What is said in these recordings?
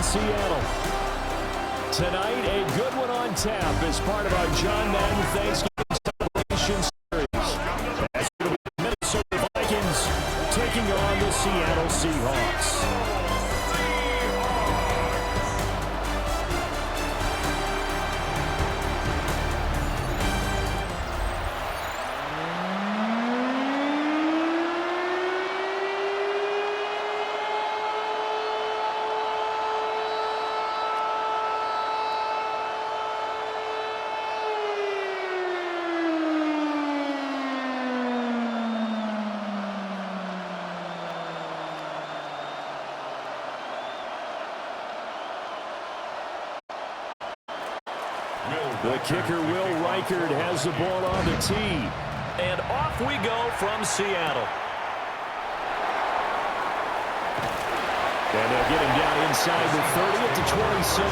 Seattle. Tonight, a good one on tap as part of our John Madden Thanksgiving celebration series. As the Minnesota Vikings taking on the Seattle Seahawks. The kicker, Will Reichard, has the ball on the tee. And off we go from Seattle. And they'll get him down inside the 30 at the 27.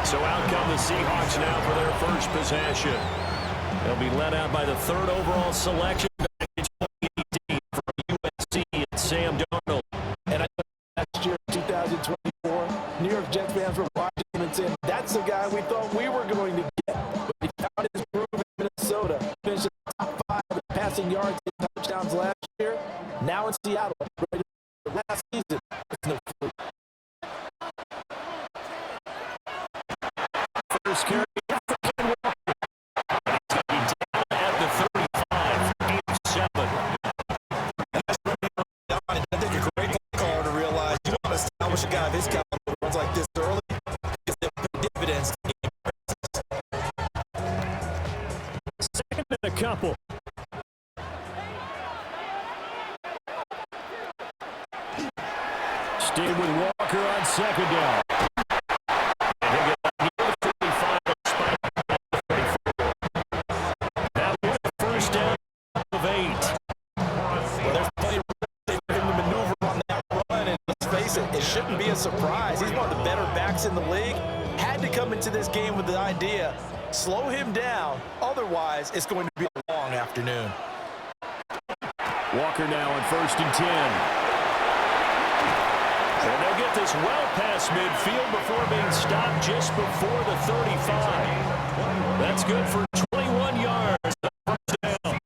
So out come the Seahawks now for their first possession. They'll be led out by the third overall selection back in 2018 from USC and Sam Darnold. And I know last year, 2024, New York Jets fans were watching him and saying, that's the guy we thought we were going to get. But he found his groove in Minnesota. Finished in the top 5 of passing yards and touchdowns last year. Now in Seattle, right the last season, it's no fluke. First carry for Ken Walker. He's going to be down at the 35, 8-7. I think a great call to realize you don't want to establish a guy of his caliber who runs like this early because they pay dividends. Second and a couple. Stay with Walker on second down. And he'll get near the 35 and spike at the 34. That was the first down of 8. Well, there's plenty of room for him to maneuver on that run, and let's face it, it shouldn't be a surprise. He's one of the better backs in the league. Had to come into this game with the idea, slow him down, otherwise it's going to be a long afternoon. Walker now on 1st and 10. And they'll get this well past midfield before being stopped just before the 35. That's good for 21 yards. First down.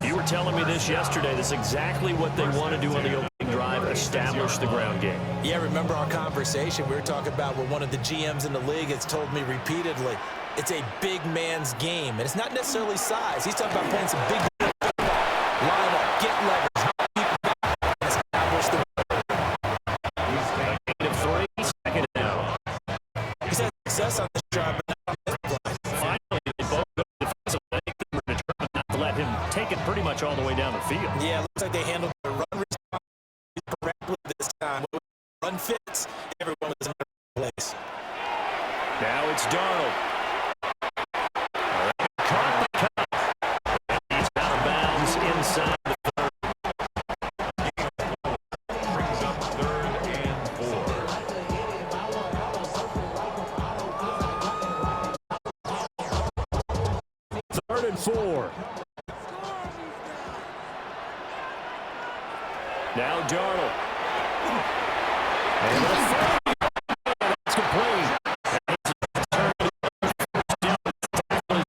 You were telling me this yesterday. This is exactly what they want to do on the opening drive, establish the ground game. Yeah, remember our conversation? We were talking about what one of the GMs in the league has told me repeatedly. It's a big man's game, and it's not necessarily size. He's talking about playing some big football. Line up, get leverage, help people back, and establish the Gain of 3, second down. He's had success on this drive, but not on this play. Finally, they both go defensively. They were determined not to let him take it pretty much all the way down the field. Yeah, it looks like they handled the run response correctly this time. Run fits, everyone was in their place. Now it's Darnold. Caught the cut. He's out of bounds inside the 30. Brings up 3rd and 4. 3rd and 4. Now Darnold. And that's complete.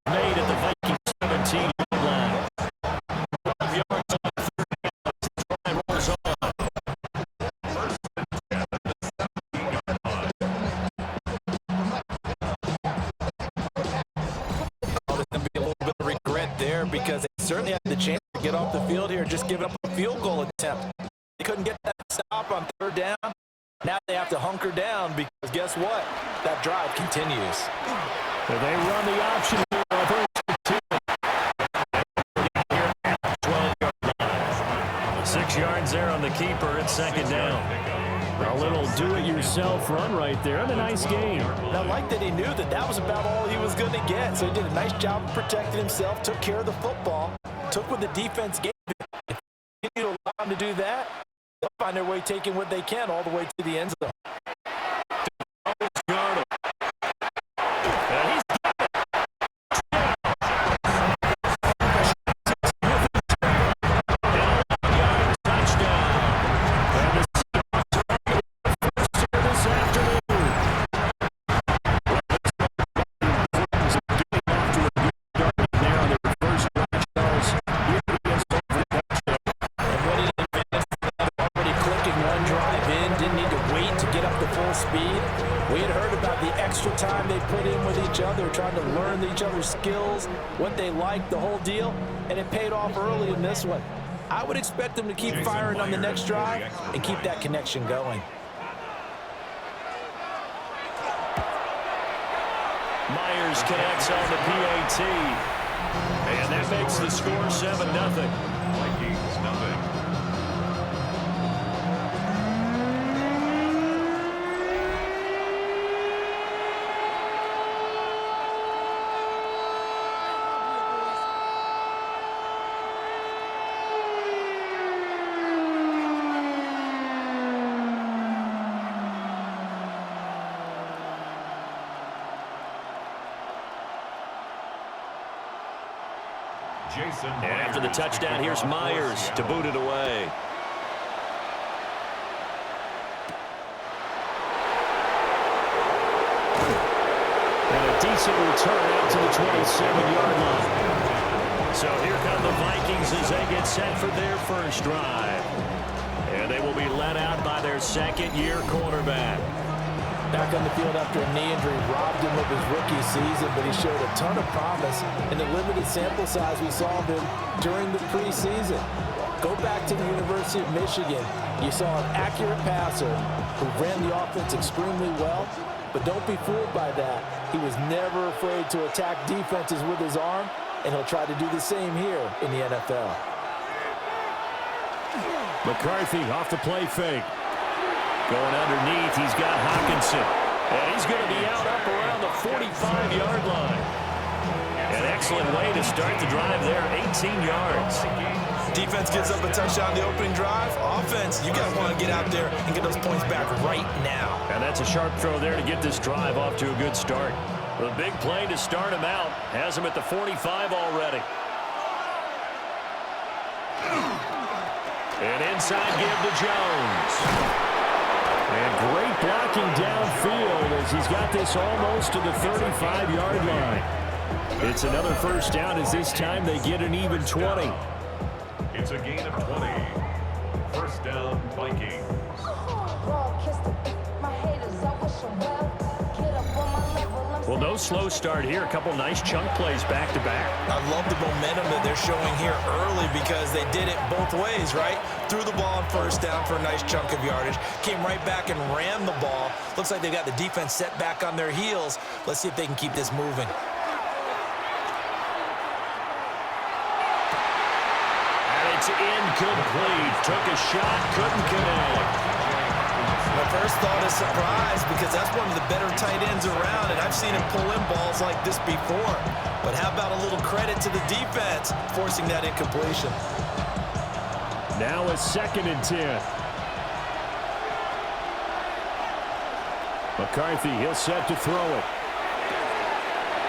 Made at the Vikings 17-yard line. 5 yards on the 30 as the drive rolls on. Oh, there's going to be a little bit of regret there because they certainly had the chance to get off the field here, just giving up a field goal attempt. They couldn't get that stop on 3rd down. Now they have to hunker down because guess what? That drive continues. So they run the option here on 1st and 10. Here at the 12-yard line. 6 yards there on the keeper at 2nd down. A little do-it-yourself run right there and a nice game. And I like that he knew that that was about all he was going to get. So he did a nice job of protecting himself, took care of the football, took what the defense gave him. If you continue to allow him to do that, they'll find their way taking what they can all the way to the end zone. each other's skills, what they like, the whole deal, and it paid off early in this one. I would expect them to keep firing on the next drive and keep that connection going. Myers connects on the PAT. And that makes the score 7-0. Vikings, nothing. And after the touchdown, here's Myers to boot it away. And a decent return out to the 27-yard line. So here come the Vikings as they get set for their first drive. And they will be led out by their second-year quarterback. Back on the field after a knee injury robbed him of his rookie season, but he showed a ton of promise in the limited sample size we saw of him during the preseason. Go back to the University of Michigan. You saw an accurate passer who ran the offense extremely well, but don't be fooled by that. He was never afraid to attack defenses with his arm, and he'll try to do the same here in the NFL. McCarthy off the play fake. Going underneath, he's got Hockenson. And he's going to be out up around the 45-yard line. An excellent way to start the drive there, 18 yards. Defense gives up a touchdown the opening drive. Offense, you guys want to get out there and get those points back right now. And that's a sharp throw there to get this drive off to a good start. The big play to start him out has him at the 45 already. And inside give to Jones. And great blocking downfield as he's got this almost to the 35-yard line. It's another first down as this time they get an even 20. It's a gain of 20. First down, Vikings. Well, no slow start here. A couple nice chunk plays back-to-back. I love the momentum that they're showing here early because they did it both ways, right? Threw the ball on first down for a nice chunk of yardage. Came right back and ran the ball. Looks like they got the defense set back on their heels. Let's see if they can keep this moving. And it's incomplete. Took a shot, couldn't connect. My first thought is surprise because that's one of the better tight ends around, and I've seen him pull in balls like this before. But how about a little credit to the defense forcing that incompletion? Now a 2nd and 10. McCarthy, he'll set to throw it.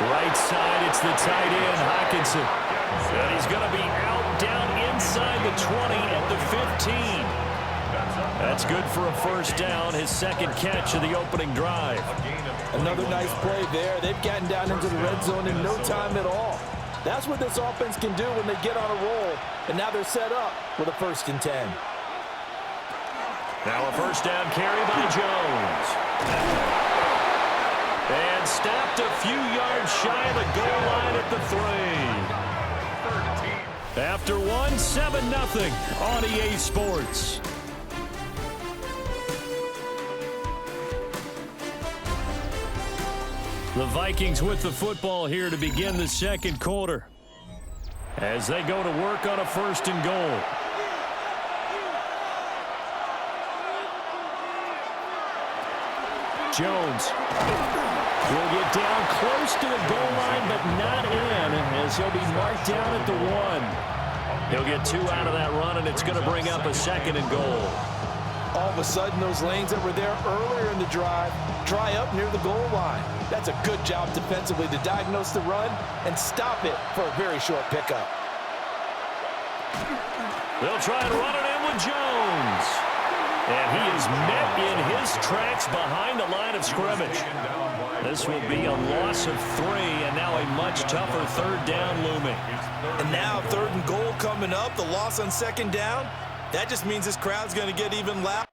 Right side, it's the tight end, Hockenson. And he's going to be out down inside the 20 at the 15. That's good for a first down, his second catch of the opening drive. Another nice play there. They've gotten down into the red zone in no time at all. That's what this offense can do when they get on a roll. And now they're set up with a 1st and 10. Now a first down carry by Jones. And stopped a few yards shy of the goal line at the 3. After one, 7-0 on EA Sports. The Vikings with the football here to begin the second quarter as they go to work on a 1st and goal. Jones will get down close to the goal line, but not in, as he'll be marked down at the 1. He'll get 2 out of that run, and it's going to bring up a 2nd and goal. All of a sudden, those lanes that were there earlier in the drive dry up near the goal line. That's a good job defensively to diagnose the run and stop it for a very short pickup. They'll try and run it in with Jones. And he is met in his tracks behind the line of scrimmage. This will be a loss of 3, and now a much tougher 3rd down looming. And now 3rd and goal coming up, the loss on 2nd down. That just means this crowd's going to get even louder.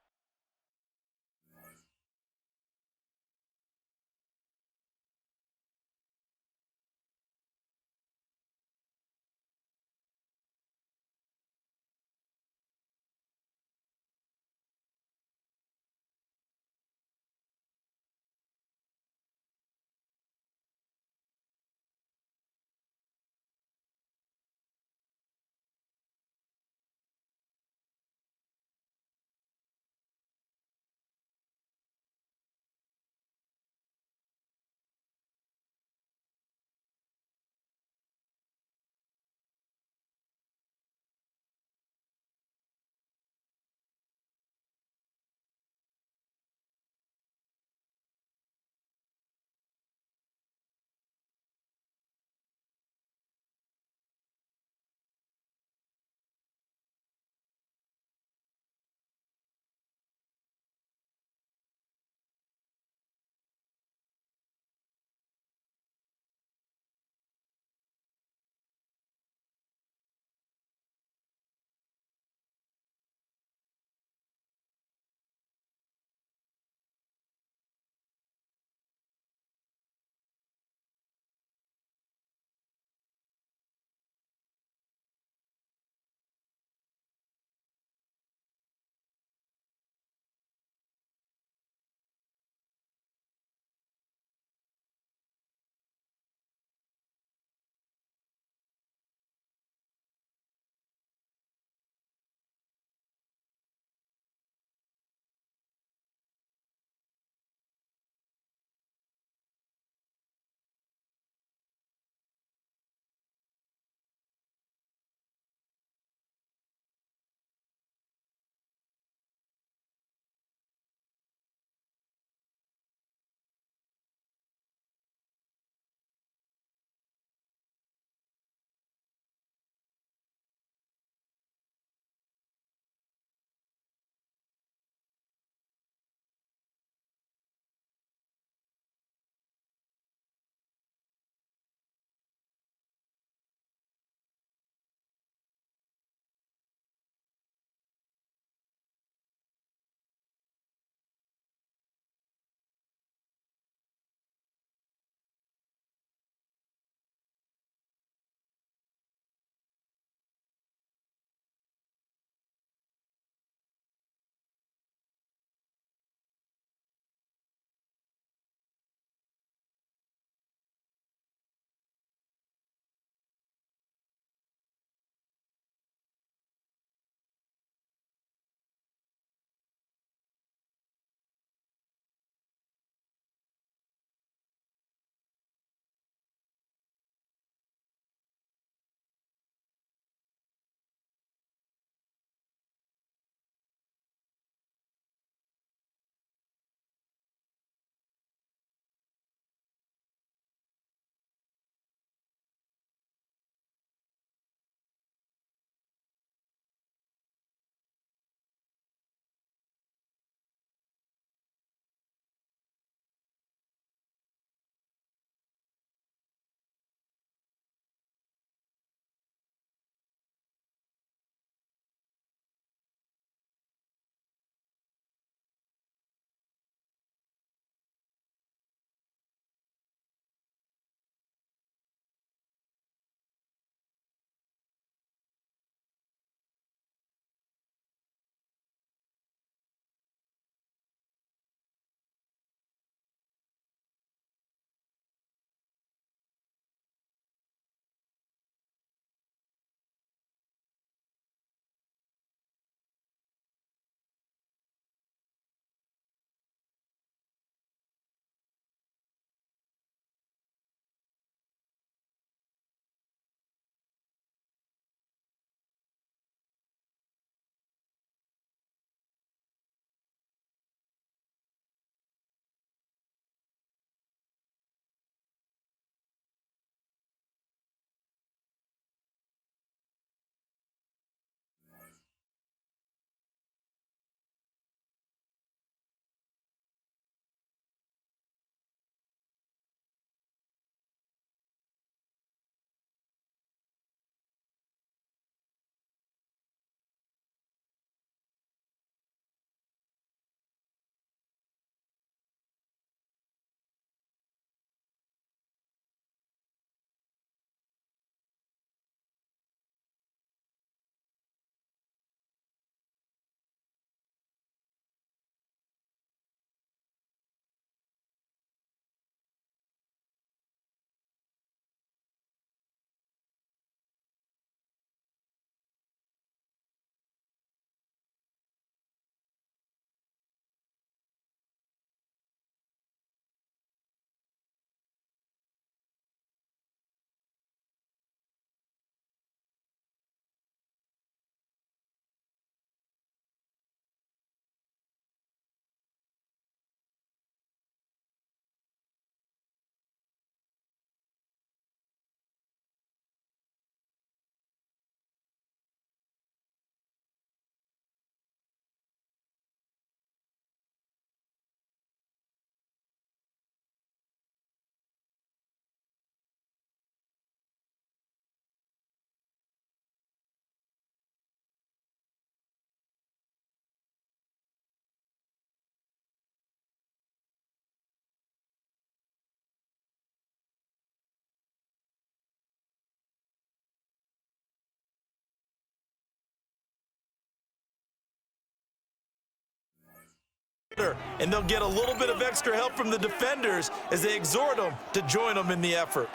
and they'll get a little bit of extra help from the defenders as they exhort them to join them in the effort.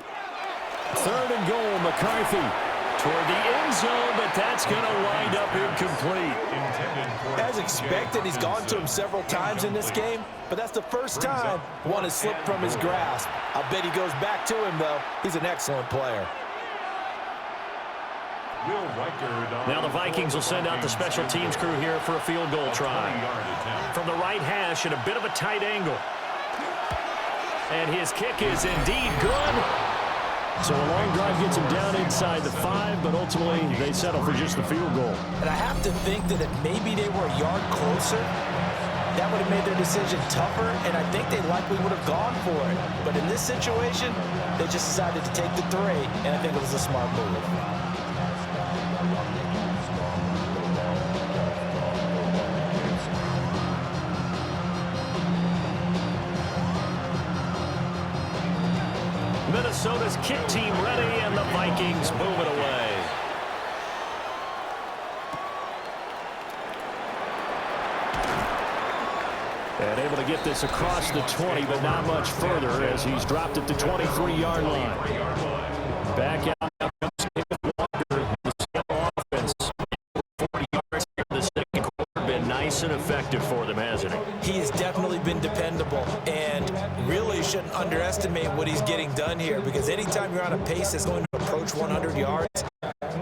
3rd and goal, McCarthy. Toward the end zone, but that's going to wind up incomplete. As expected, he's gone to him several times in this game, but that's the first time one has slipped from his grasp. I'll bet he goes back to him, though. He's an excellent player. Now the Vikings will send out the special teams crew here for a field goal try. From the right hash at a bit of a tight angle. And his kick is indeed good. So a long drive gets him down inside the 5, but ultimately they settle for just the field goal. And I have to think that if maybe they were a yard closer, that would have made their decision tougher, and I think they likely would have gone for it. But in this situation, they just decided to take the 3, and I think it was a smart move. Minnesota's kick team ready, and the Vikings move it away. And able to get this across the 20, but not much further as he's dropped it to 23-yard line. Back out now comes Walker. The Seattle offense. 40 yards here in the second quarter. Been nice and effective for them, hasn't he? He has definitely been dependable, and really shouldn't underestimate what he's getting done here, because anytime you're on a pace that's going to approach 100 yards,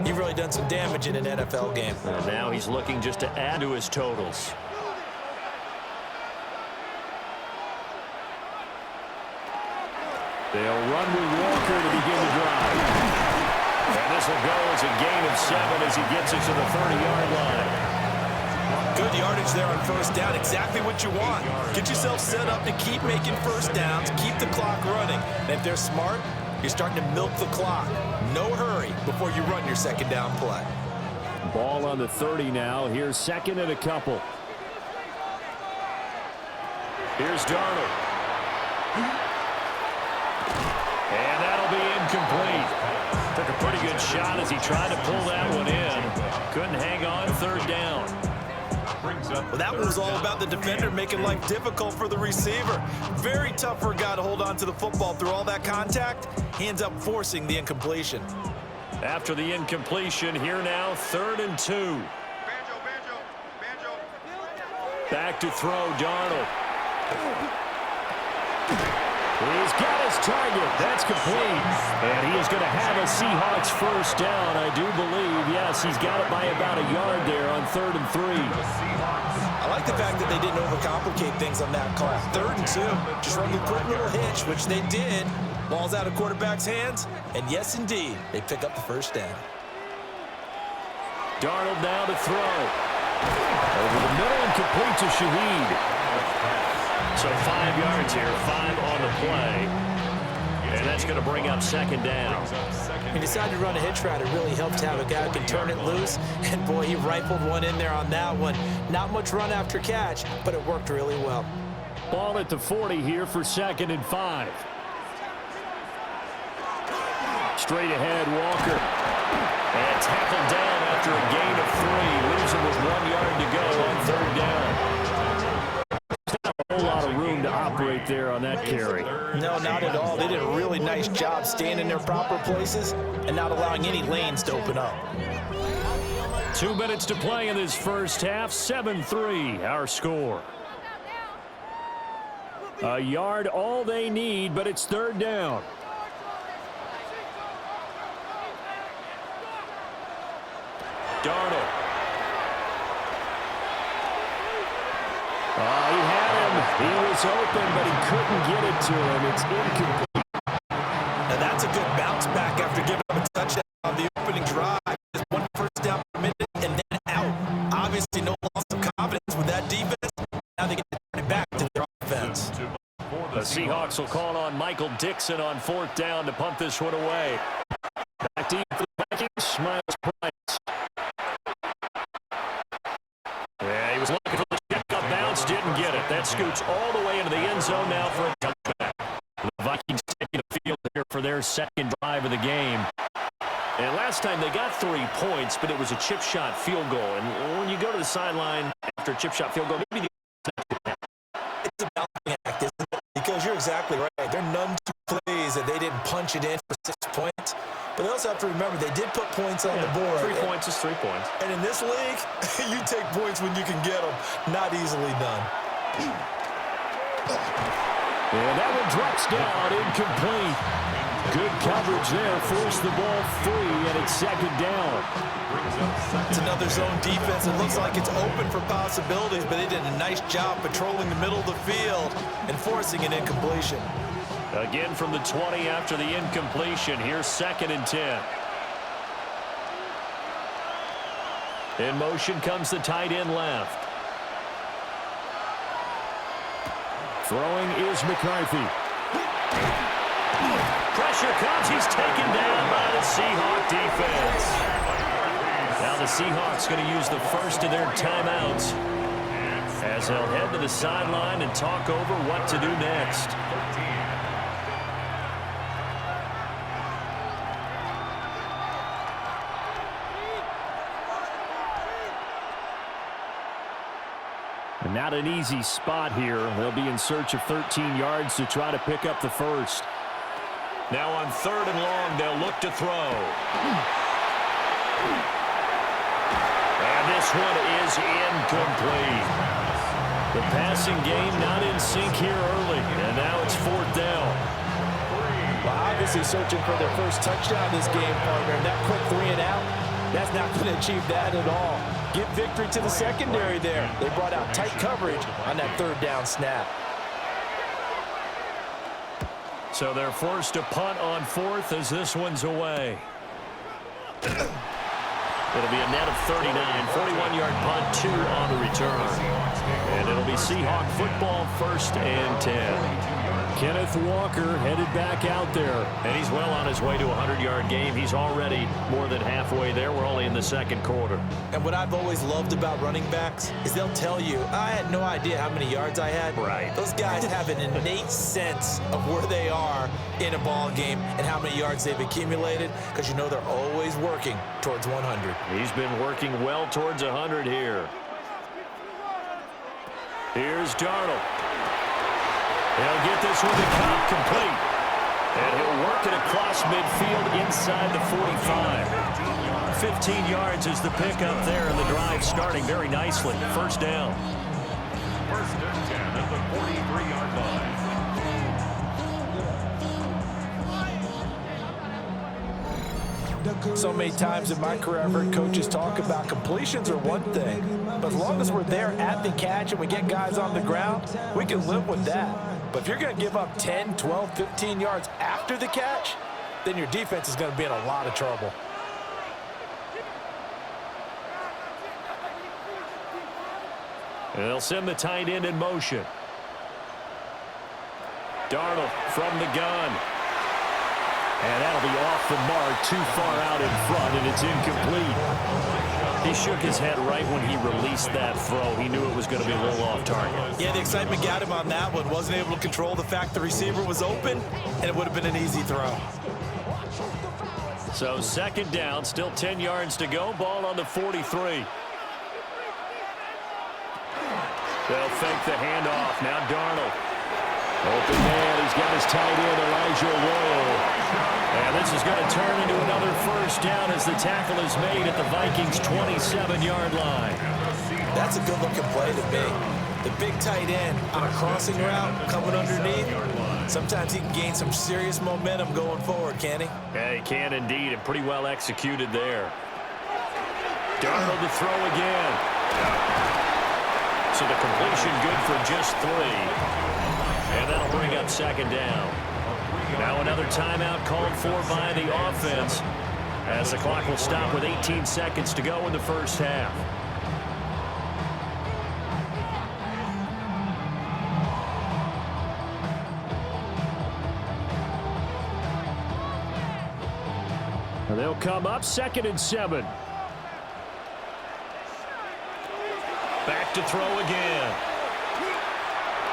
you've really done some damage in an NFL game. And now he's looking just to add to his totals. They'll run with Walker to begin the drive. And this will go as a gain of 7 as he gets it to the 30-yard line. Good yardage there on first down. Exactly what you want. Get yourself set up to keep making first downs, keep the clock running. And if they're smart, you're starting to milk the clock. No hurry before you run your second down play. Ball on the 30 now. Here's 2nd and a couple. Here's Darnold. And that'll be incomplete. Took a pretty good shot as he tried to pull that one in. Couldn't hang on, 3rd down. Well, that one was all about the defender making life difficult for the receiver. Very tough for a guy to hold on to the football through all that contact. He ends up forcing the incompletion. After the incompletion, here now, 3rd and 2. Back to throw, Darnold. He's got his target. That's complete. And he is going to have a Seahawks first down, I do believe. Yes, he's got it by about a yard there on 3rd and 3. I like the fact that they didn't overcomplicate things on that call. 3rd and 2, just run the quick little hitch, which they did. Ball's out of quarterback's hands, and yes, indeed, they pick up the first down. Darnold now to throw. Over the middle and complete to Shaheed. So 5 yards here, 5 on the play. And that's going to bring up 2nd down. He decided to run a hitch route. It really helped to have a guy who can turn it loose. And, boy, he rifled one in there on that one. Not much run after catch, but it worked really well. Ball at the 40 here for 2nd and 5. Straight ahead, Walker. And tackled down after a gain of 3. Losing with 1 yard to go on 3rd down. A whole lot of room to operate there on that carry. No, not at all. They did a really nice job staying in their proper places and not allowing any lanes to open up. 2 minutes to play in this first half. 7-3, our score. A yard all they need, but it's 3rd down. Darnold. He had him. He was open, but he couldn't get it to him. It's incomplete. Now that's a good bounce back after giving up a touchdown on the opening drive. Just 1 first down per minute and then out. Obviously no loss of confidence with that defense. Now they get to turn it back to their offense. The Seahawks will call on Michael Dixon on 4th down to punt this one away. Back deep for the Vikings. Miles Price. Yeah, he was looking for the check-up bounce, didn't get it. That scoots all the way into the end zone now for a touchback. The Vikings taking the field here for their 2nd drive of the game. And last time they got 3 points, but it was a chip shot field goal. And when you go to the sideline after a chip shot field goal, maybe the exactly right. They're none too pleased that they didn't punch it in for 6 points. But they also have to remember they did put points on the board. 3 points is 3 points. And in this league, you take points when you can get them. Not easily done. And that one drops down, incomplete. Good coverage there, forced the ball free, and it's second down. It's another zone defense. It looks like it's open for possibilities, but they did a nice job patrolling the middle of the field and forcing an incompletion. Again from the 20 after the incompletion. Here's 2nd and 10. In motion comes the tight end left. Throwing is McCarthy. Pressure comes. He's taken down by the Seahawk defense. Now the Seahawks going to use the first of their timeouts as they'll head to the sideline and talk over what to do next. And not an easy spot here. They'll be in search of 13 yards to try to pick up the first. Now on 3rd and long, they'll look to throw. And this one is incomplete. The passing game not in sync here early, and now it's 4th down. Well, obviously searching for their first touchdown this game, partner. And that quick 3 and out, that's not going to achieve that at all. Give victory to the secondary there. They brought out tight coverage on that 3rd down snap. So they're forced to punt on 4th as this one's away. It'll be a net of 39. 41-yard punt, 2 on the return. And it'll be Seahawk football, 1st and 10. Kenneth Walker headed back out there. And he's well on his way to a 100-yard game. He's already more than halfway there. We're only in the 2nd quarter. And what I've always loved about running backs is they'll tell you, I had no idea how many yards I had. Right. Those guys have an innate sense of where they are in a ball game and how many yards they've accumulated, because you know they're always working towards 100. He's been working well towards 100 here. Here's Darnold. He'll get this one to Cobb complete. And he'll work it across midfield inside the 45. 15 yards is the pickup there, and the drive starting very nicely. 1st down. 1st and 10 at the 43-yard line. So many times in my career I've heard coaches talk about completions are one thing, but as long as we're there at the catch and we get guys on the ground, we can live with that. But if you're going to give up 10, 12, 15 yards after the catch, then your defense is going to be in a lot of trouble. And they'll send the tight end in motion. Darnold from the gun. And that'll be off the mark, too far out in front, and it's incomplete. He shook his head right when he released that throw. He knew it was going to be a little off target. Yeah, the excitement got him on that one. Wasn't able to control the fact the receiver was open, and it would have been an easy throw. So 2nd down, still 10 yards to go. Ball on the 43. They'll fake the handoff. Now Darnold. Open man. He's got his tight end, Elijah Royal. And this is going to turn into another 1st down as the tackle is made at the Vikings' 27-yard line. That's a good-looking play to me. The big tight end on a crossing route coming underneath. Sometimes he can gain some serious momentum going forward, can't he? Yeah, he can indeed, and pretty well executed there. Darnold to throw again. So the completion good for just 3. And that'll bring up 2nd down. Now another timeout called for by the offense as the clock will stop with 18 seconds to go in the 1st half. And they'll come up 2nd and 7. Back to throw again.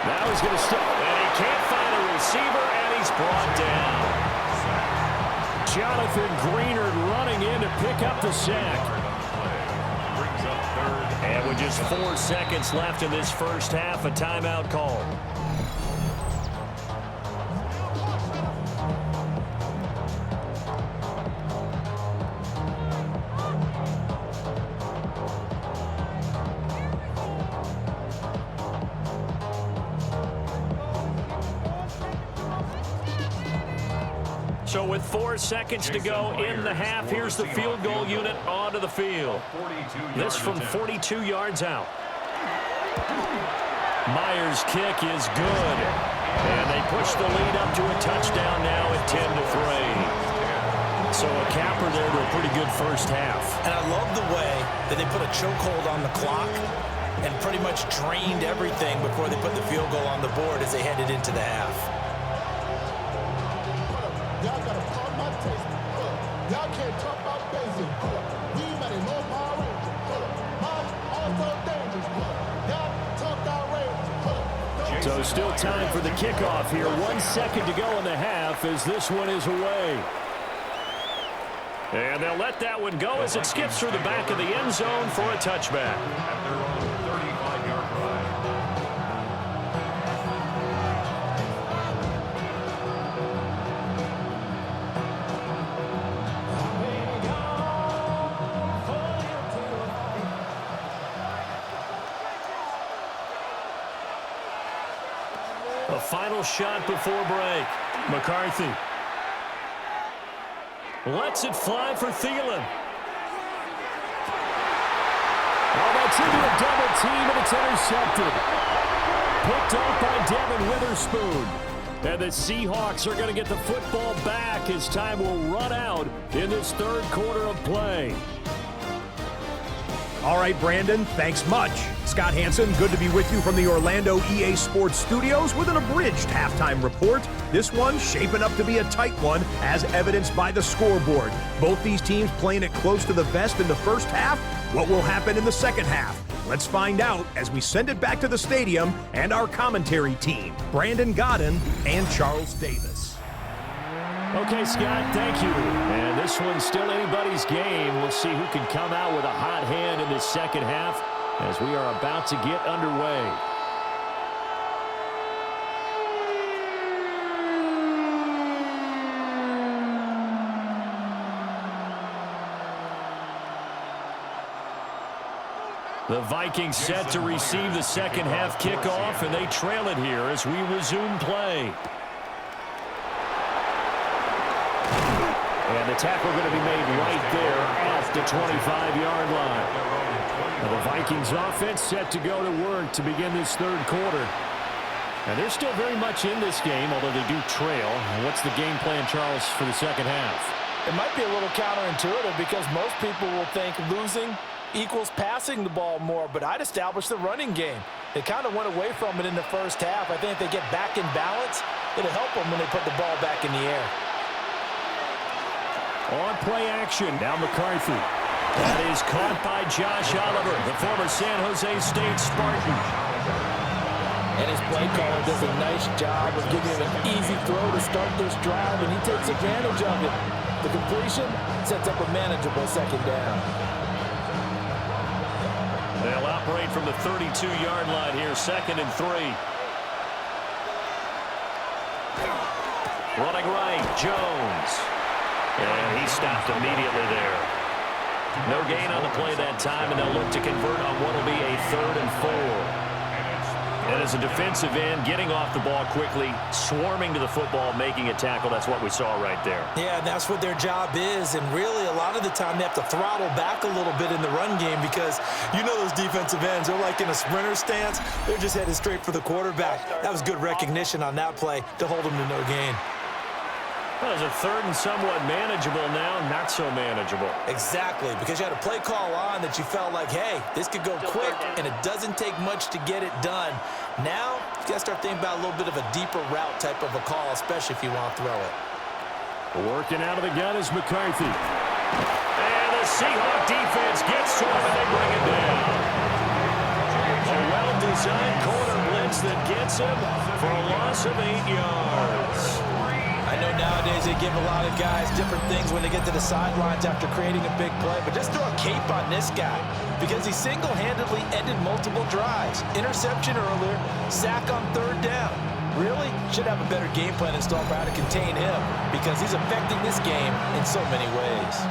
Now he's going to stop, and he can't find a receiver, and he's brought down. Jonathan Greenard running in to pick up the sack. And with just 4 seconds left in this 1st half, a timeout call. So with 4 seconds to go in the half, here's the field goal unit onto the field. This from 42 yards out. Myers' kick is good. And they push the lead up to a touchdown now at 10-3. So a capper there to a pretty good first half. And I love the way that they put a chokehold on the clock and pretty much drained everything before they put the field goal on the board as they headed into the half. Y'all got to talk my taste. Y'all can't talk about basic. We better know Power Rangers. I'm also dangerous. Y'all talk outrageous. So still time for the kickoff here. 1 second to go in the half as this one is away. And they'll let that one go as it skips through the back of the end zone for a touchback. At their own 35-yard line. A final shot before break. McCarthy lets it fly for Thielen. Oh, that's into a double team, and it's intercepted. Picked off by Devin Witherspoon. And the Seahawks are going to get the football back as time will run out in this third quarter of play. All right, Brandon, thanks much. Scott Hansen, good to be with you from the Orlando EA Sports Studios with an abridged halftime report. This one shaping up to be a tight one, as evidenced by the scoreboard. Both these teams playing it close to the vest in the first half. What will happen in the second half? Let's find out as we send it back to the stadium and our commentary team, Brandon Godden and Charles Davis. Okay, Scott, thank you. And this one's still anybody's game. We'll see who can come out with a hot hand in this second half as we are about to get underway. The Vikings set to receive the second half kickoff, and they trail it here as we resume play. And the tackle going to be made right there at the 25-yard line. Now the Vikings offense set to go to work to begin this third quarter. And they're still very much in this game, although they do trail. What's the game plan, Charles, for the second half? It might be a little counterintuitive because most people will think losing equals passing the ball more, but I'd establish the running game. They kind of went away from it in the first half. I think if they get back in balance, it'll help them when they put the ball back in the air. On play action, now McCarthy. That is caught by Josh Oliver, the former San Jose State Spartan. And his play caller does a nice job of giving him an easy throw to start this drive, and he takes advantage of it. The completion sets up a manageable second down. They'll operate from the 32-yard line here, 2nd and 3. Running right, Jones. And he stopped immediately there. No gain on the play that time, and they'll look to convert on what will be a 3rd and 4. And as a defensive end, getting off the ball quickly, swarming to the football, making a tackle, that's what we saw right there. Yeah, and that's what their job is. And really, a lot of the time, they have to throttle back a little bit in the run game because you know those defensive ends, they're like in a sprinter stance. They're just headed straight for the quarterback. That was good recognition on that play to hold them to no gain. Well, it's a 3rd and somewhat manageable now, not so manageable. Exactly, because you had a play call on that you felt like, hey, this could go quick, and it doesn't take much to get it done. Now, you got to start thinking about a little bit of a deeper route type of a call, especially if you want to throw it. Working out of the gun is McCarthy. And the Seahawk defense gets to him, and they bring it down. A well-designed corner blitz that gets him for a loss of 8 yards. I know nowadays they give a lot of guys different things when they get to the sidelines after creating a big play, but just throw a cape on this guy because he single-handedly ended multiple drives. Interception earlier, sack on 3rd down. Really should have a better game plan installed for how to contain him because he's affecting this game in so many ways.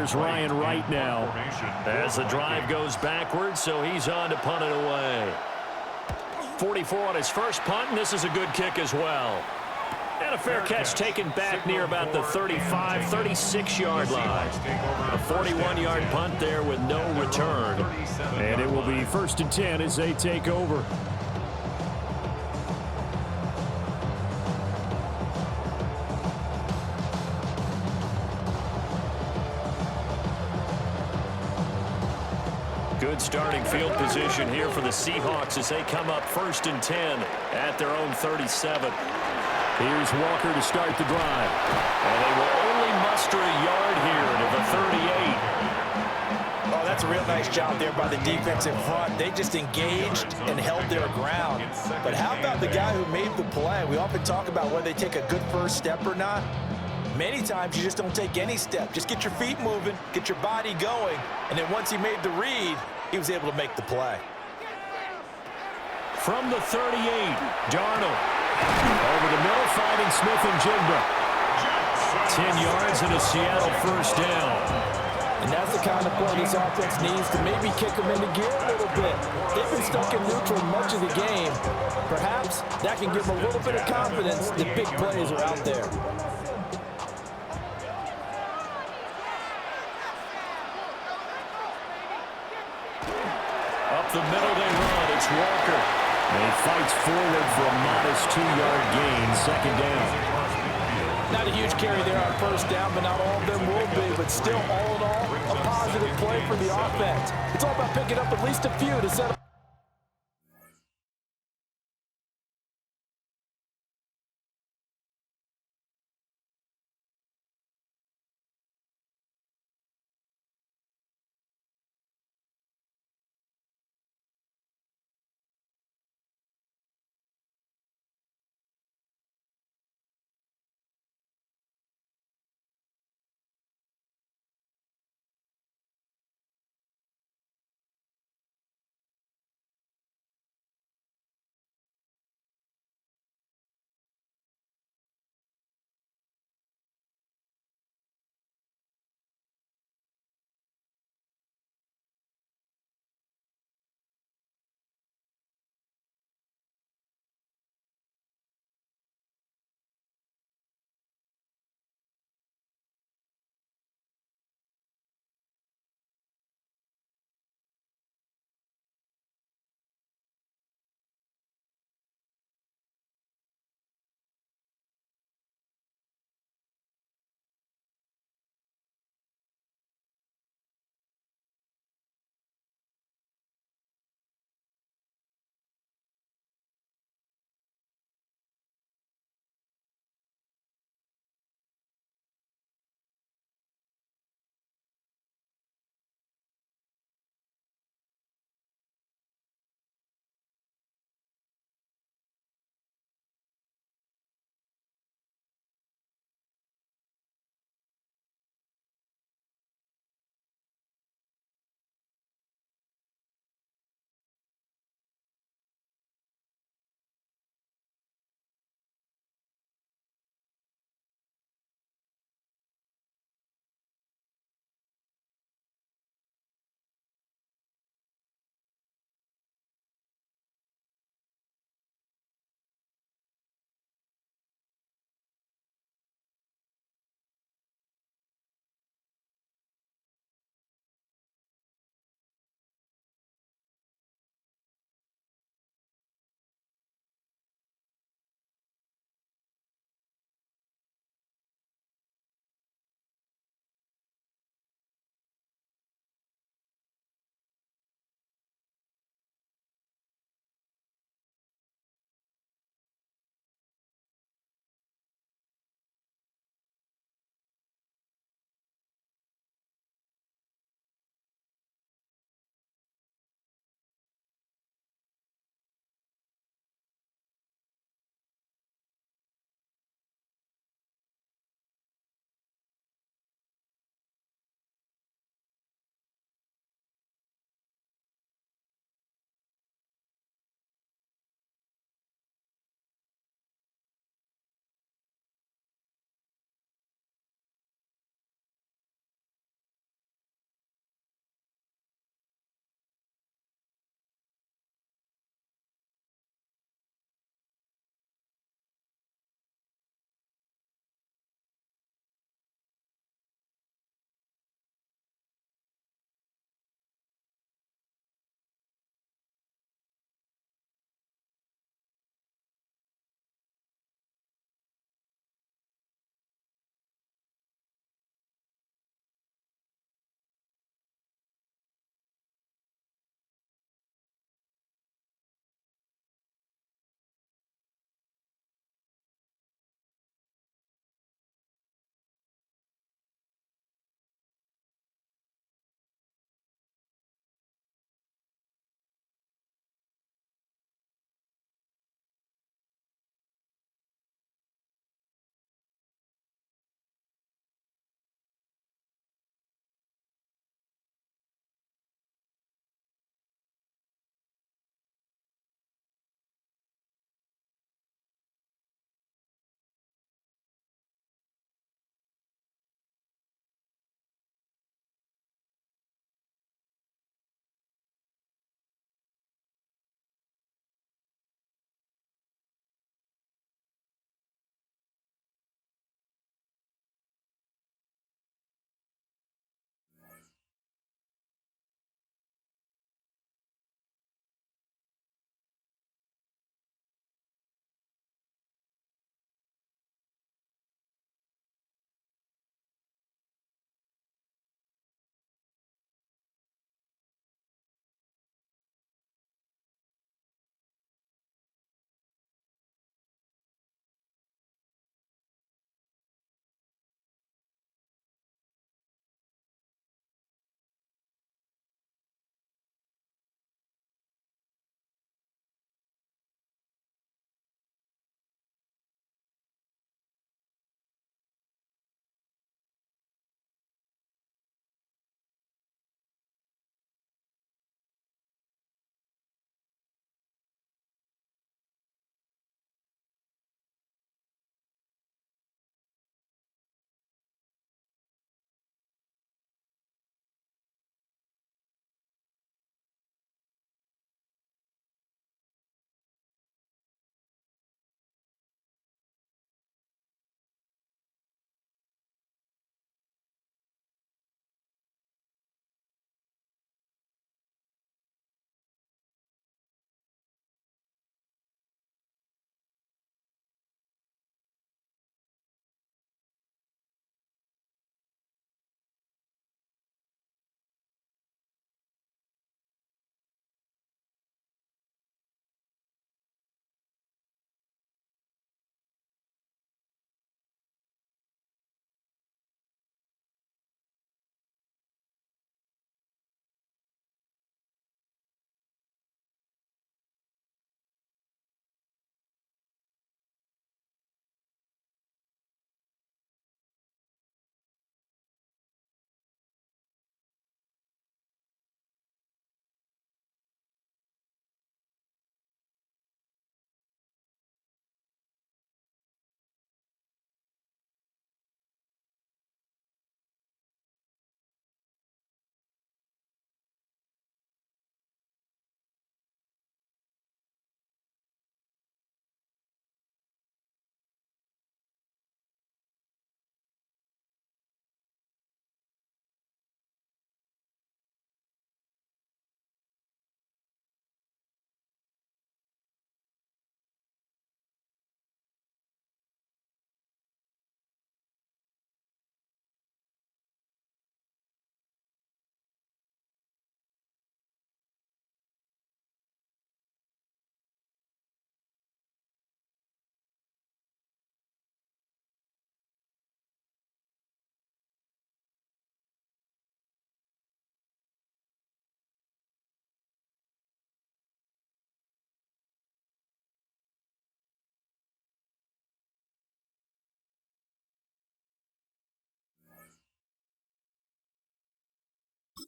Here's Ryan Wright now. As the drive goes backwards, so he's on to punt it away. 44 on his first punt, and this is a good kick as well. And a fair catch taken back near about the 35, 36-yard line. A 41-yard punt there with no return. And it will be 1st and 10 as they take over. Good starting field position here for the Seahawks as they come up 1st and 10 at their own 37. Here's Walker to start the drive. And they will only muster a yard here to the 38. Oh, that's a real nice job there by the defense in front. They just engaged and held their ground. But how about the guy who made the play? We often talk about whether they take a good first step or not. Many times you just don't take any step. Just get your feet moving, get your body going, and then once he made the read, he was able to make the play. From the 38, Darnold. Over the middle, finding Smith and Jigba. 10 yards and a Seattle first down. And that's the kind of play this offense needs to maybe kick them into gear a little bit. They've been stuck in neutral much of the game. Perhaps that can give them a little bit of confidence that big plays are out there. Up the middle they run. It's Walker. And he fights forward for a modest 2-yard gain, 2nd down. Not a huge carry there on first down, but not all of them will be. But still, all in all, a positive play for the offense. It's all about picking up at least a few to set up.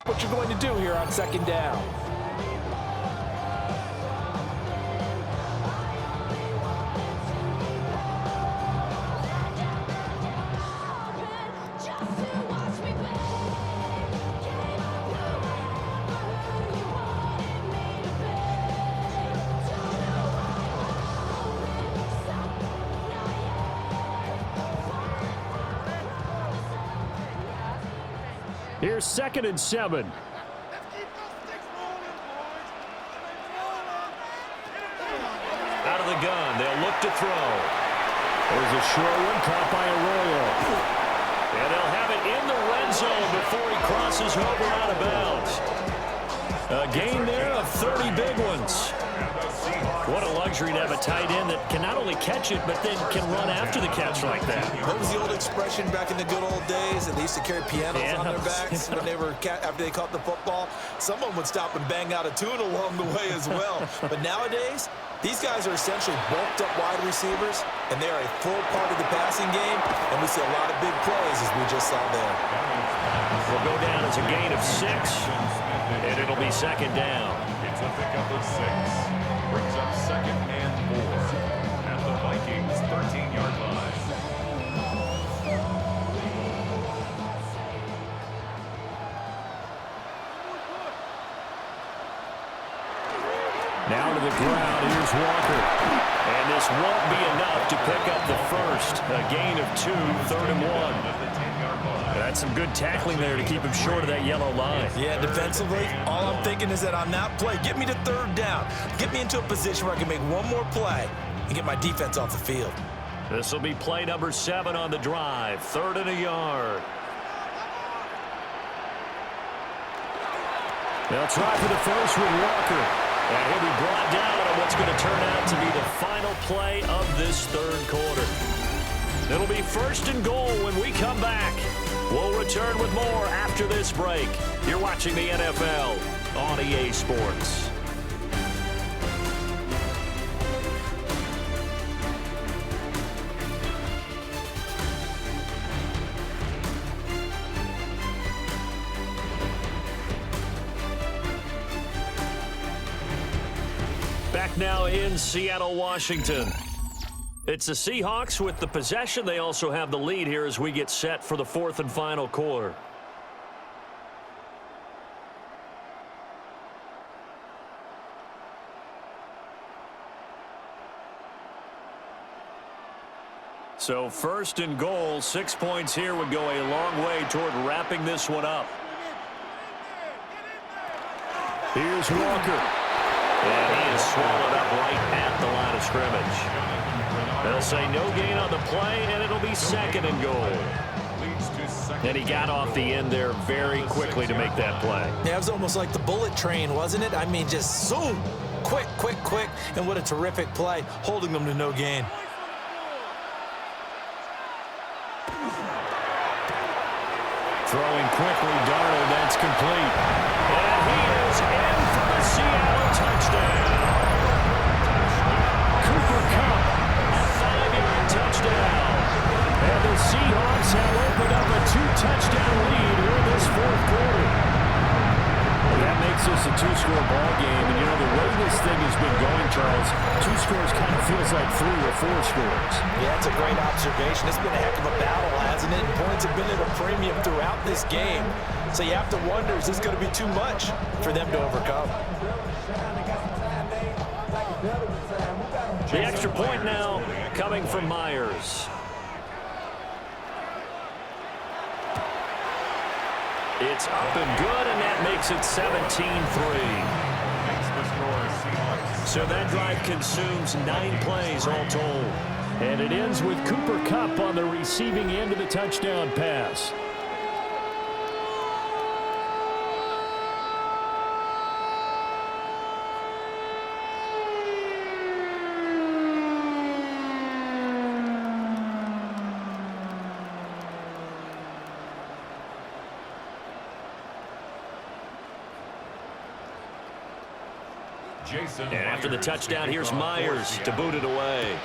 what you're going to do here on second down. Here's 2nd and 7. Out of the gun, they'll look to throw. There's a short one caught by Arroyo. And they'll have it in the red zone before he crosses over out of bounds. A gain there of 30 big ones. What a luxury to have a tight end that can not only catch it, but then can run after the catch like that. What was the old expression back in the good old days? And they used to carry pianos on their backs when they were after they caught the football. Someone would stop and bang out a tune along the way as well. But nowadays, these guys are essentially bulked up wide receivers, and they are a full part of the passing game. And we see a lot of big plays as we just saw there. Will go down as a gain of 6, and it'll be 2nd down. It's a pickup of 6. Brings up 2nd and 4 at the Vikings 13-yard line. Now to the ground, here's Walker. And this won't be enough to pick up the first. A gain of 2, 3rd and 1. That's some good tackling there to keep him short of that yellow line. Yeah, defensively, all I'm thinking is that on that play, get me to 3rd down. Get me into a position where I can make one more play and get my defense off the field. This will be play number 7 on the drive. 3rd and a yard. They'll try for the first with Walker. And he'll be brought down on what's going to turn out to be the final play of this 3rd quarter. It'll be 1st and goal when we come back. We'll return with more after this break. You're watching the NFL on EA Sports. Back now in Seattle, Washington. It's the Seahawks with the possession. They also have the lead here as we get set for the 4th and final quarter. So 1st and goal, 6 points here would go a long way toward wrapping this one up. Here's Walker. And he is swallowed up right at the line of scrimmage. They'll say no gain on the play, and it'll be 2nd and goal. And he got off the end there very quickly to make that play. Yeah, it was almost like the bullet train, wasn't it? I mean, just zoom. Quick, quick, quick. And what a terrific play, holding them to no gain. Throwing quickly, Darnold, that's complete. And he is in for the Seattle touchdown. Cooper Kupp, a 5-yard touchdown. And the Seahawks have opened up a 2-touchdown lead here in this 4th quarter. That makes this a 2-score ball game. And, you know, the way this thing has been going, Charles, 2 scores kind of feels like 3 or 4 scores. Yeah, that's a great observation. It's been a heck of a battle, hasn't it? And points have been at a premium throughout this game. So you have to wonder, is this going to be too much for them to overcome? The extra point now coming from Myers. It's up and good, and that makes it 17-3. So that drive consumes 9 plays all told. And it ends with Cooper Kupp on the receiving end of the touchdown pass. And after the touchdown, here's Myers to boot it away.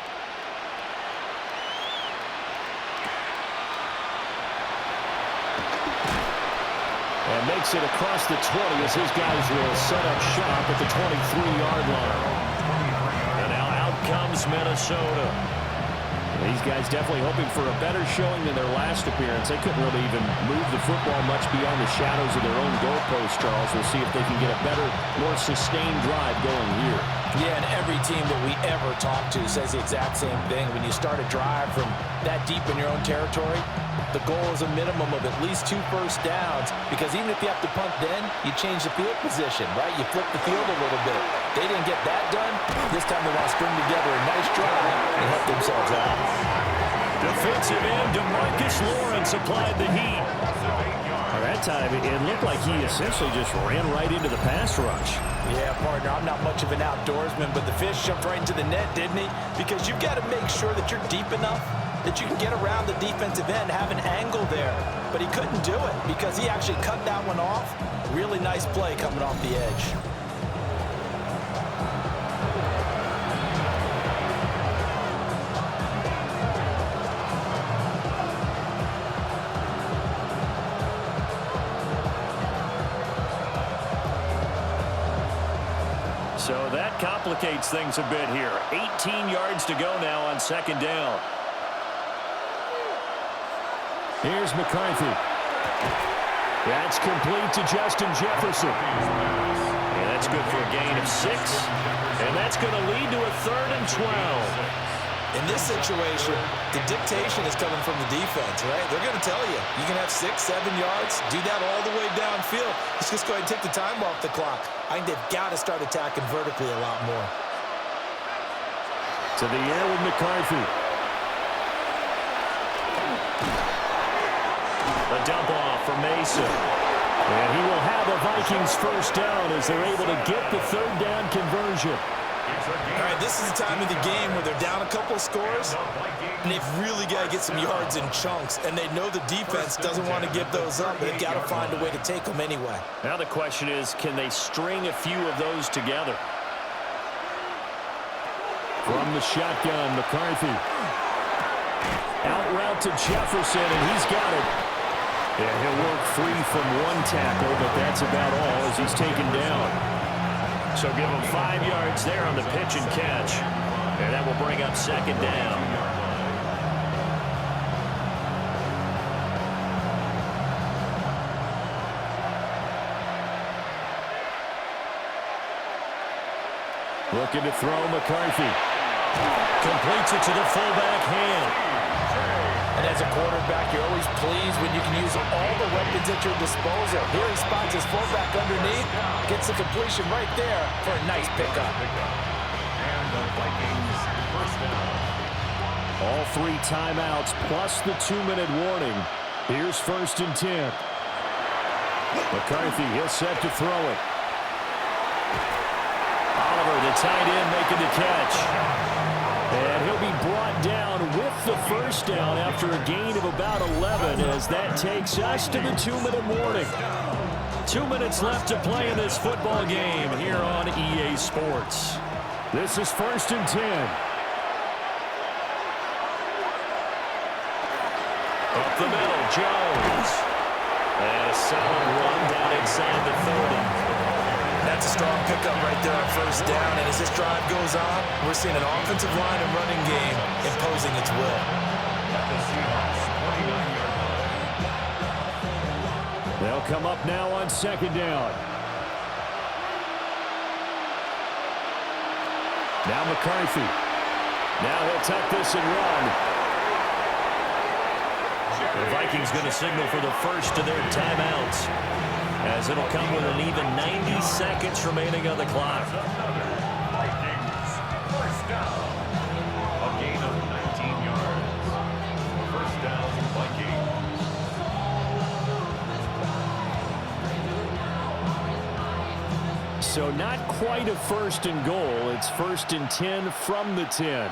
And makes it across the 20 as his guys will set up shop at the 23-yard line. And now out comes Minnesota. These guys definitely hoping for a better showing than their last appearance. They couldn't really even move the football much beyond the shadows of their own goalpost, Charles. We'll see if they can get a better, more sustained drive going here. Yeah, and every team that we ever talk to says the exact same thing. When you start a drive from that deep in your own territory, the goal is a minimum of at least 2 first downs, because even if you have to punt then, you change the field position, right? You flip the field a little bit. They didn't get that done. This time they want to string together a nice drive and help themselves out. Defensive end DeMarcus Lawrence applied the heat. That time, it looked like he essentially just ran right into the pass rush. Yeah, partner, I'm not much of an outdoorsman, but the fish jumped right into the net, didn't he? Because you've got to make sure that you're deep enough that you can get around the defensive end, have an angle there. But he couldn't do it because he actually cut that one off. Really nice play coming off the edge. So that complicates things a bit here. 18 yards to go now on second down. Here's McCarthy. That's complete to Justin Jefferson. And that's good for a gain of 6. And that's going to lead to a 3rd and 12. In this situation, the dictation is coming from the defense, right? They're going to tell you, you can have 6, 7 yards, do that all the way downfield. Let's just go ahead and take the time off the clock. I think they've got to start attacking vertically a lot more. To the air with McCarthy. A dump off for Mason. And he will have a Vikings first down as they're able to get the 3rd down conversion. All right, this is the time of the game where they're down a couple of scores, and they've really got to get some yards in chunks, and they know the defense doesn't want to give those up, but they've got to find a way to take them anyway. Now the question is, can they string a few of those together? From the shotgun, McCarthy. Out route to Jefferson, and he's got it. And he'll work free from one tackle, but that's about all as he's taken down. So give him 5 yards there on the pitch and catch. And that will bring up second down. Looking to throw McCarthy. Completes it to the fullback hand. And as a quarterback, you're always pleased when you can use all the weapons at your disposal. Here he spots his fullback underneath, gets the completion right there for a nice pickup. And the Vikings first down. All 3 timeouts plus the 2-minute warning. Here's 1st and 10. McCarthy, he'll set to throw it. Oliver, the tight end, making the catch. And he'll be brought down with the first down after a gain of about 11 as that takes us to the 2-minute warning. 2 minutes left to play in this football game here on EA Sports. This is 1st and 10. Up the middle, Jones. And a solid run down inside the 30. That's a strong pickup right there on first down. And as this drive goes on, we're seeing an offensive line and running game imposing its will. At the Seahawks 29-yard line. They'll come up now on second down. Now McCarthy. Now he'll tuck this and run. The Vikings going to signal for the first of their timeouts, as it'll come with an even 90 seconds remaining on the clock. Vikings first down. A gain of 19 yards. First down, Vikings. So not quite a 1st and goal. It's 1st and 10 from the 10.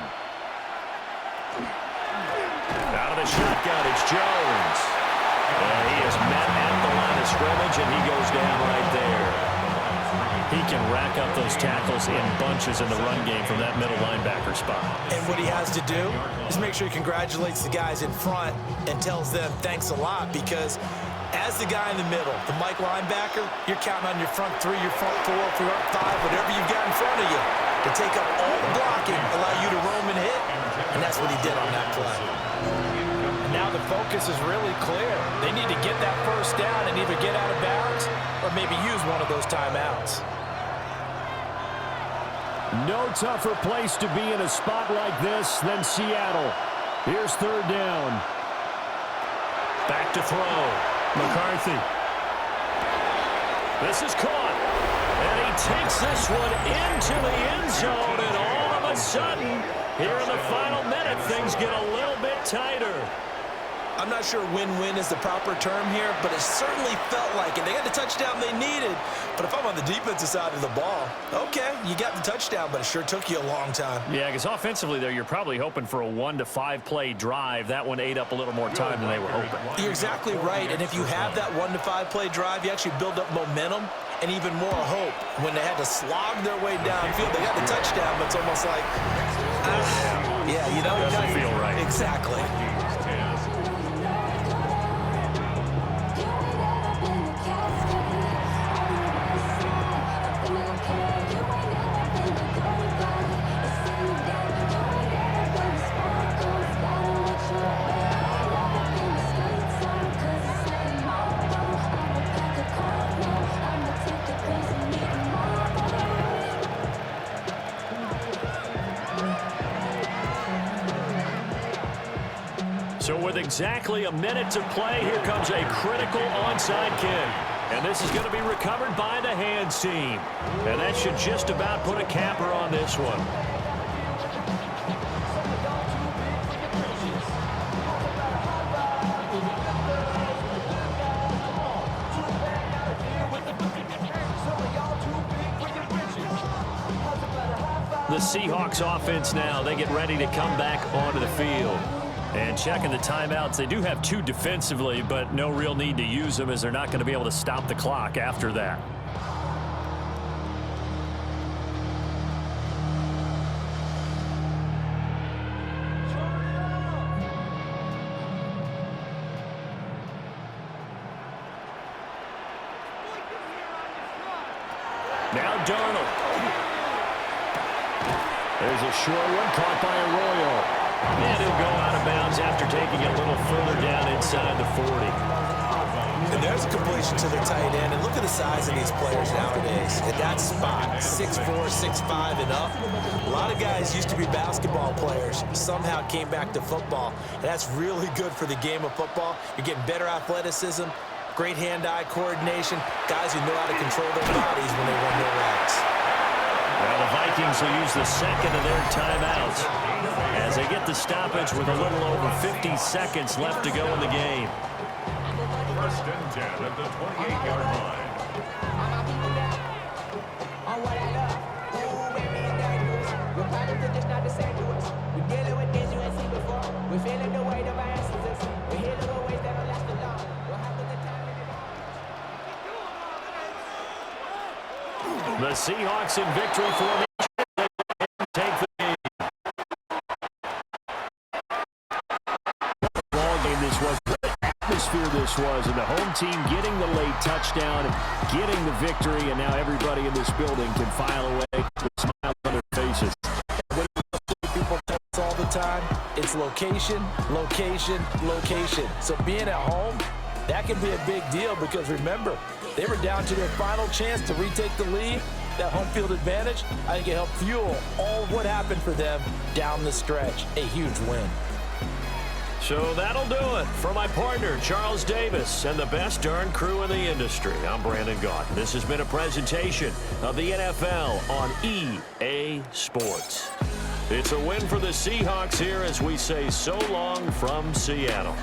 Out of the shotgun, it's Jones. And he is met at the line of scrimmage, and he goes down right there. He can rack up those tackles in bunches in the run game from that middle linebacker spot. And what he has to do is make sure he congratulates the guys in front and tells them thanks a lot, because As the guy in the middle, the Mike linebacker, you're counting on your front three, your front four, front five, whatever you've got in front of you to take up all the blocking, allow you to roam and hit, and that's what he did on that play. And now the focus is really clear. They need to get that first down and either get out of bounds or maybe use one of those timeouts. No tougher place to be in a spot like this than Seattle. Here's third down. Back to throw. McCarthy. This is caught. And he takes this one into the end zone. And all of a sudden, here in the final minute, things get a little bit tighter. I'm not sure win-win is the proper term here, but it certainly felt like it. They got the touchdown they needed. But if I'm on the defensive side of the ball, okay, you got the touchdown, but it sure took you a long time. Yeah, because offensively there, you're probably hoping for a 1 to 5 play drive. That one ate up a little more time than they were hoping. You're exactly right, and if you have that 1 to 5 play drive, you actually build up momentum and even more hope. When they had to slog their way downfield, they got the touchdown, but it's almost like, yeah, you know, doesn't feel right. Exactly. So with exactly a minute to play, here comes a critical onside kick. And this is going to be recovered by the hands team. And that should just about put a capper on this one. The Seahawks offense now, they get ready to come back onto the field. And checking the timeouts, they do have 2 defensively, but no real need to use them as they're not going to be able to stop the clock after that. Now Darnold. There's a short one caught by Arroyo. And he'll go out of bounds after taking it a little further down inside the 40. And there's a completion to the tight end. And look at the size of these players nowadays. At that spot, 6'4", 6'5", and up. A lot of guys used to be basketball players. Somehow came back to football. And that's really good for the game of football. You're getting better athleticism, great hand-eye coordination, guys who know how to control their bodies when they run their routes. Well, the Vikings will use the second of their timeouts as they get the stoppage with a little over 50 seconds left to go in the game. First and 10 at the 28-yard line. The Seahawks in victory formation. Take the lead. Ball game this was. What atmosphere this was, and the home team getting the late touchdown, getting the victory, and now everybody in this building can file away with smiles on their faces. People tell us all the time, it's location, location, location. So being at home, that can be a big deal because remember, they were down to their final chance to retake the lead. That home field advantage, I think it helped fuel all of what happened for them down the stretch. A huge win. So that'll do it for my partner, Charles Davis, and the best darn crew in the industry. I'm Brandon Gott. This has been a presentation of the NFL on EA Sports. It's a win for the Seahawks here as we say so long from Seattle.